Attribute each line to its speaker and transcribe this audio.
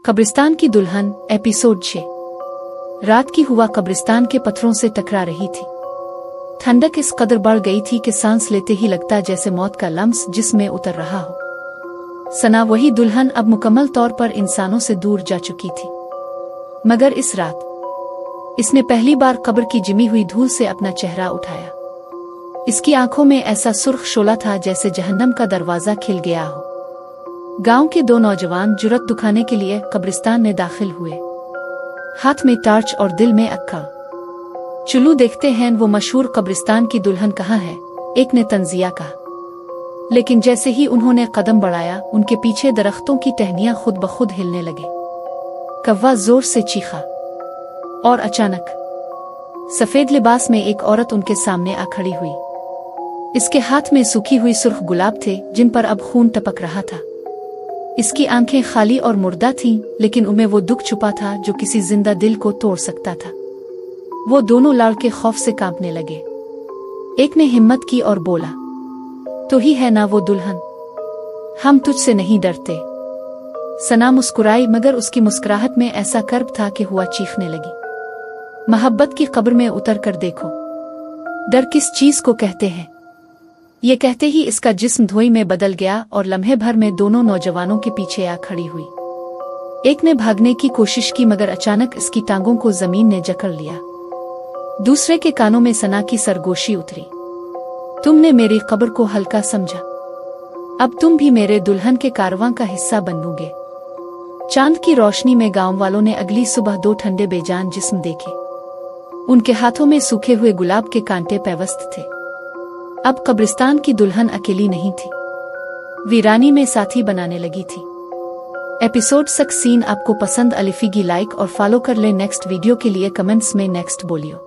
Speaker 1: कब्रिस्तान की दुल्हन एपिसोड 6। रात की हुआ कब्रिस्तान के पत्थरों से टकरा रही थी। ठंडक इस कदर बढ़ गई थी कि सांस लेते ही लगता जैसे मौत का लम्स जिस्म उतर रहा हो। सना वही दुल्हन अब मुकम्मल तौर पर इंसानों से दूर जा चुकी थी, मगर इस रात इसने पहली बार कब्र की जिमी हुई धूल से अपना चेहरा उठाया। इसकी आंखों में ऐसा सुर्ख शोला था जैसे जहन्नम का दरवाजा खिल गया हो। गांव के दो नौजवान जुर्रत दिखाने के लिए कब्रिस्तान में दाखिल हुए, हाथ में टार्च और दिल में अक्का। चलो देखते हैं वो मशहूर कब्रिस्तान की दुल्हन कहाँ है, एक ने तंजिया कहा। लेकिन जैसे ही उन्होंने कदम बढ़ाया, उनके पीछे दरख्तों की टहनियां खुद ब खुद हिलने लगे। कव्वा जोर से चीखा और अचानक सफेद लिबास में एक औरत उनके सामने आ खड़ी हुई। इसके हाथ में सूखी हुई सुर्ख गुलाब थे जिन पर अब खून टपक रहा था। इसकी आंखें खाली और मुर्दा थीं, लेकिन उनमें वो दुख छुपा था जो किसी जिंदा दिल को तोड़ सकता था। वो दोनों लड़के खौफ से कांपने लगे। एक ने हिम्मत की और बोला, तो ही है ना वो दुल्हन, हम तुझसे नहीं डरते। सना मुस्कुराई, मगर उसकी मुस्कुराहट में ऐसा कर्ब था कि हुआ चीखने लगी। मोहब्बत की कब्र में उतर कर देखो, डर किस चीज को कहते हैं। ये कहते ही इसका जिस्म धुएं में बदल गया और लम्हे भर में दोनों नौजवानों के पीछे आ खड़ी हुई। एक ने भागने की कोशिश की, मगर अचानक इसकी टांगों को जमीन ने जकड़ लिया। दूसरे के कानों में सना की सरगोशी उतरी, तुमने मेरी कब्र को हल्का समझा, अब तुम भी मेरे दुल्हन के कारवां का हिस्सा बनोगे। चांद की रोशनी में गांव वालों ने अगली सुबह दो ठंडे बेजान जिस्म देखे। उनके हाथों में सूखे हुए गुलाब के कांटे पेवस्त थे। अब कब्रिस्तान की दुल्हन अकेली नहीं थी, वीरानी में साथी बनाने लगी थी। एपिसोड 6 सीन आपको पसंद अलिफिगी लाइक और फॉलो कर ले। नेक्स्ट वीडियो के लिए कमेंट्स में नेक्स्ट बोलियो।